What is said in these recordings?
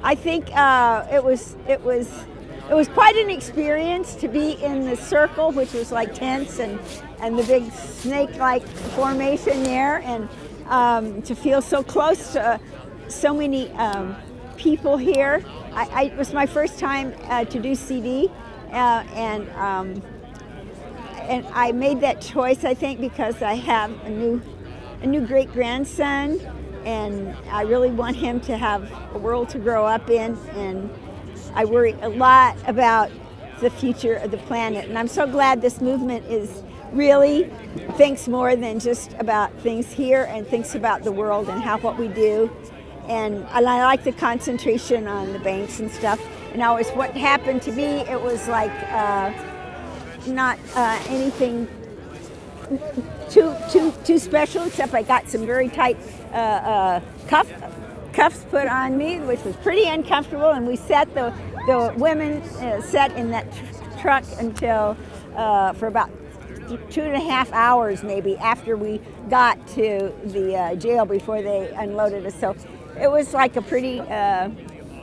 I think it was quite an experience to be in the circle, which was like tents and the big snake-like formation there, and to feel so close to so many people here. It was my first time to do CD, and I made that choice, I think, because I have a new great-grandson, and I really want him to have a world to grow up in, and I worry a lot about the future of the planet. And I'm so glad this movement is really thinks more than just about things here, and thinks about the world and what we do. And I like the concentration on the banks and stuff. And always what happened to me, it was like not anything too special, except I got some very tight cuffs put on me, which was pretty uncomfortable. And we sat, the women sat in that truck until for about 2.5 hours maybe after we got to the jail before they unloaded us. So it was like a pretty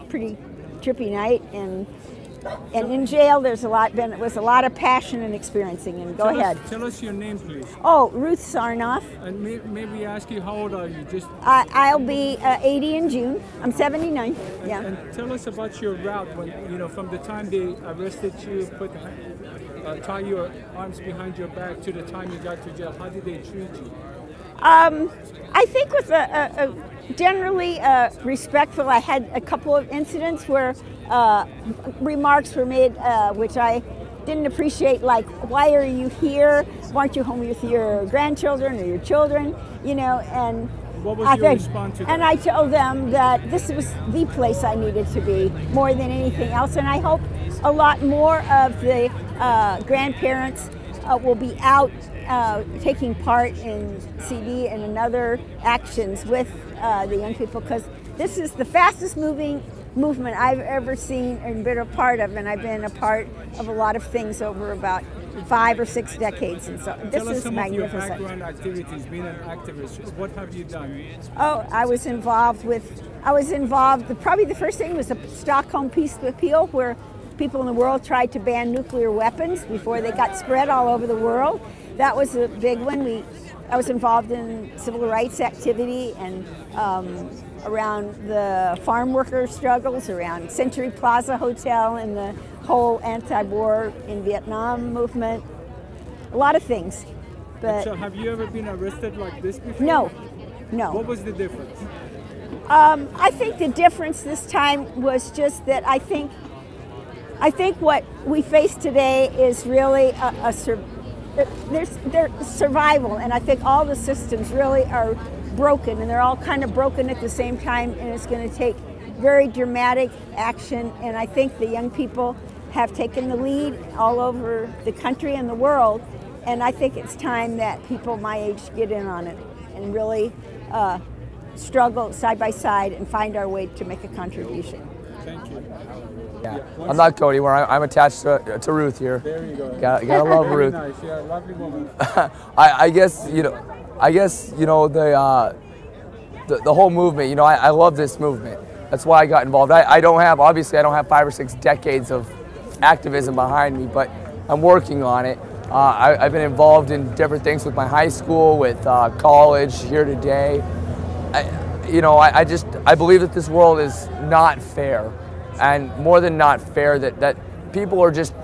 trippy night, and in jail there's it was a lot of passion and experiencing. And go ahead. Tell us your name, please. Oh, Ruth Sarnoff. And maybe ask you, how old are you? I'll be 80 in June. I'm 79. Yeah. And tell us about your route when, from the time they arrested you, tie your arms behind your back to the time you got to jail. How did they treat you? I think with generally respectful. I had a couple of incidents where remarks were made which I didn't appreciate, like, why are you here? Why aren't you home with your grandchildren or your children? And what was your response to that? And I told them that this was the place I needed to be more than anything else. And I hope a lot more of the grandparents will be out taking part in CD and in other actions with the young people, because this is the fastest moving movement I've ever seen and been a part of, and I've been a part of a lot of things over about 5 or 6 decades, and so this is magnificent. Tell us some of your background activities, being an activist. What have you done? Oh, I was involved, probably the first thing was the Stockholm Peace Appeal, where people in the world tried to ban nuclear weapons before they got spread all over the world. That was a big one. I was involved in civil rights activity and around the farm worker struggles, around Century Plaza Hotel and the whole anti-war in Vietnam movement. A lot of things. But so have you ever been arrested like this before? No. What was the difference? I think the difference this time was just that I think what we face today is really there's survival, and I think all the systems really are broken, and they're all kind of broken at the same time, and it's going to take very dramatic action. And I think the young people have taken the lead all over the country and the world, and I think it's time that people my age get in on it and really struggle side by side and find our way to make a contribution. Thank you. Yeah. I'm not going anywhere. I'm attached to Ruth here. There you go. Gotta love Very Ruth. Nice. Yeah, lovely woman. I guess the whole movement. I love this movement. That's why I got involved. I don't have 5 or 6 decades of activism behind me, but I'm working on it. I've been involved in different things with my high school, with college, here today. I believe that this world is not fair. And more than not fair, that people are just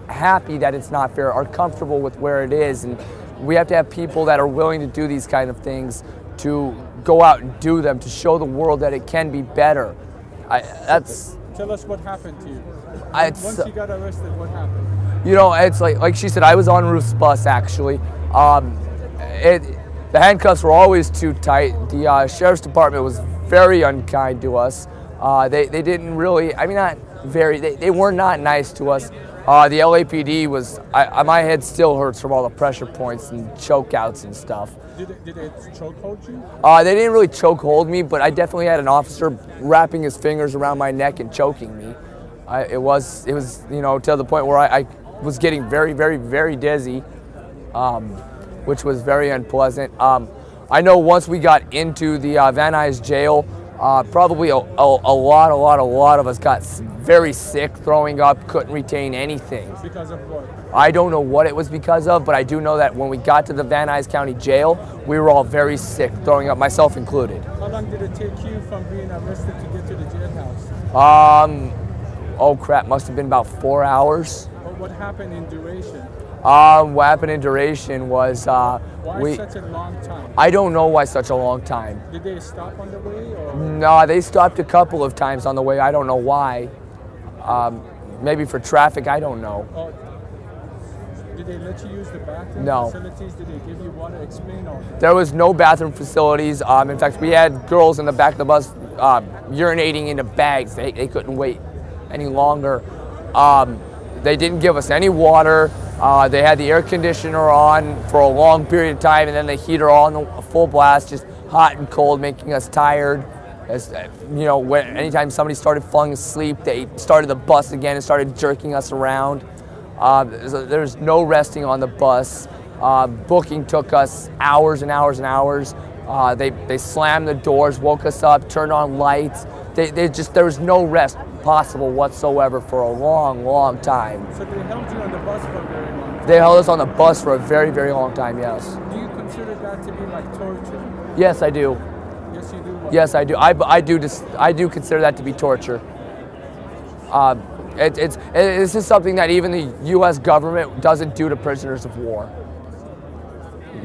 happy that it's not fair, are comfortable with where it is. And we have to have people that are willing to do these kind of things, to go out and do them, to show the world that it can be better. Tell us what happened to you. Once you got arrested, what happened? It's like she said, I was on Ruth's bus, actually. The handcuffs were always too tight. The sheriff's department was very unkind to us. They didn't really, they were not nice to us. The LAPD was, my head still hurts from all the pressure points and choke outs and stuff. Did they chokehold you? They didn't really chokehold me, but I definitely had an officer wrapping his fingers around my neck and choking me. It was to the point where I was getting very, very, very dizzy, which was very unpleasant. I know once we got into the Van Nuys jail, Probably a lot of us got very sick, throwing up, couldn't retain anything. Because of what? I don't know what it was because of, but I do know that when we got to the Van Nuys County Jail, we were all very sick, throwing up, myself included. How long did it take you from being arrested to get to the jailhouse? Oh crap, must have been about 4 hours. What happened in duration? What happened in duration was Why such a long time? I don't know why such a long time. Did they stop on the way? Or? No, they stopped a couple of times on the way. I don't know why. Maybe for traffic, I don't know. Did they let you use the bathroom No. facilities? Did they give you water? Explain all that. There was no bathroom facilities. In fact, we had girls in the back of the bus urinating into bags. They couldn't wait any longer. They didn't give us any water. They had the air conditioner on for a long period of time, and then the heater on full blast, just hot and cold, making us tired. As you know, anytime somebody started falling asleep, they started the bus again and started jerking us around. There's no resting on the bus. Booking took us hours and hours and hours. They slammed the doors, woke us up, turned on lights. There was no rest possible whatsoever for a long time. So they held you on the bus for a very long time? They held us on the bus for a very long time, yes. Do you consider that to be like torture? Yes, I do. Yes, you do. What? Yes, I do. I do consider that to be torture. This is something that even the U.S. government doesn't do to prisoners of war.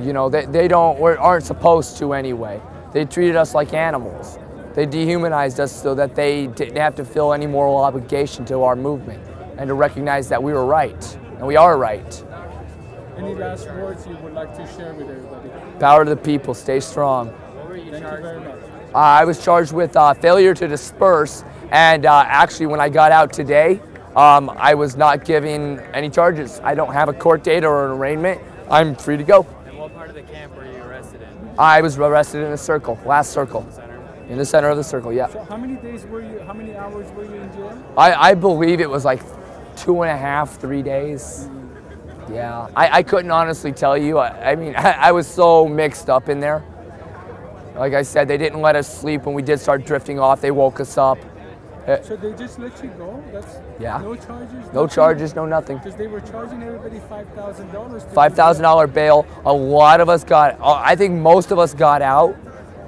You know, they aren't supposed to anyway. They treated us like animals. They dehumanized us so that they didn't have to feel any moral obligation to our movement and to recognize that we were right, and we are right. Any last words you would like to share with everybody? Power to the people, stay strong. Thank you very much. I was charged with failure to disperse, and actually when I got out today, I was not given any charges. I don't have a court date or an arraignment. I'm free to go. And what part of the camp were you arrested in? I was arrested in the circle, last circle. In the center of the circle, yeah. So how many days were you, how many hours were you in jail? I believe it was like 2.5, 3 days. Yeah, I couldn't honestly tell you. I mean, I was so mixed up in there. Like I said, they didn't let us sleep when we did start drifting off. They woke us up. So they just let you go? That's Yeah. No charges? No charges, no nothing. Because they were charging everybody $5,000. $5,000 bail. A lot of us got, I think most of us got out.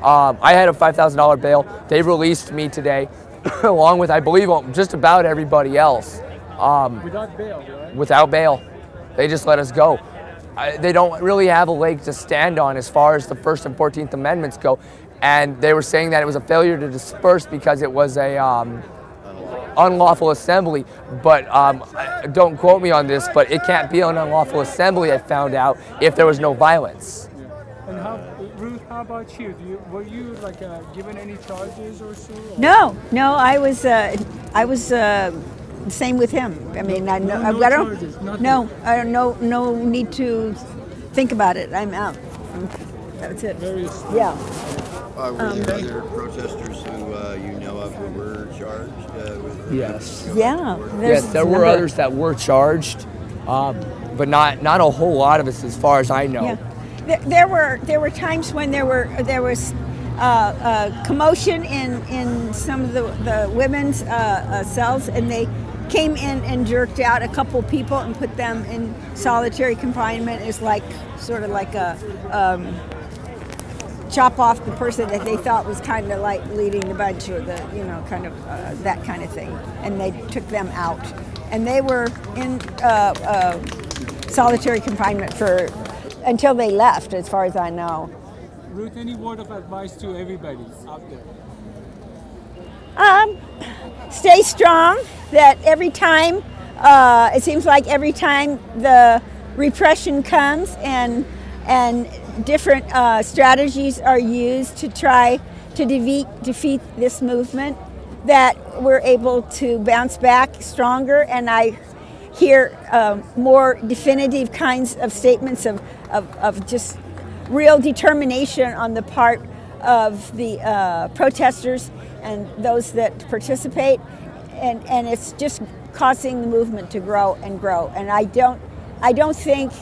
I had a $5,000 bail. They released me today, along with, I believe, just about everybody else. Without bail, right? Without bail. They just let us go. They don't really have a leg to stand on as far as the First and 14th Amendments go. And they were saying that it was a failure to disperse because it was a unlawful assembly. But don't quote me on this, but it can't be an unlawful assembly, I found out, if there was no violence. And Ruth, how about you? Were you like given any charges or so? No, I was same with him. I mean, I don't no need to think about it. I'm out. That's it. Yeah. Were there other protesters who you know of who were charged with? Yes. Yeah. Yes, there were others that were charged, but not a whole lot of us, as far as I know. Yeah. There were times when there was commotion in some of the women's cells, and they came in and jerked out a couple people and put them in solitary confinement. It's like sort of like a chop off the person that they thought was kind of like leading the bunch, or the kind of that kind of thing, and they took them out, and they were in solitary confinement until they left, as far as I know. Ruth, any word of advice to everybody out there? Stay strong. That every time, it seems like every time the repression comes and different strategies are used to try to defeat this movement, that we're able to bounce back stronger. And I hear more definitive kinds of statements of just real determination on the part of the protesters and those that participate, and it's just causing the movement to grow and grow. And I don't think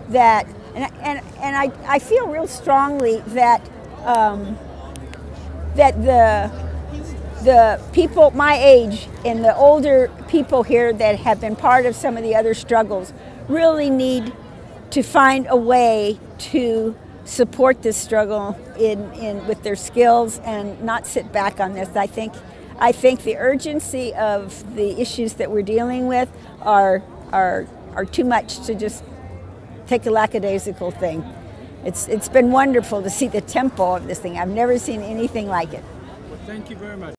that, and I feel real strongly that that the people my age and the older people here that have been part of some of the other struggles really need to find a way to support this struggle with their skills and not sit back on this. I think the urgency of the issues that we're dealing with are too much to just take a lackadaisical thing. It's been wonderful to see the tempo of this thing. I've never seen anything like it. Well, thank you very much.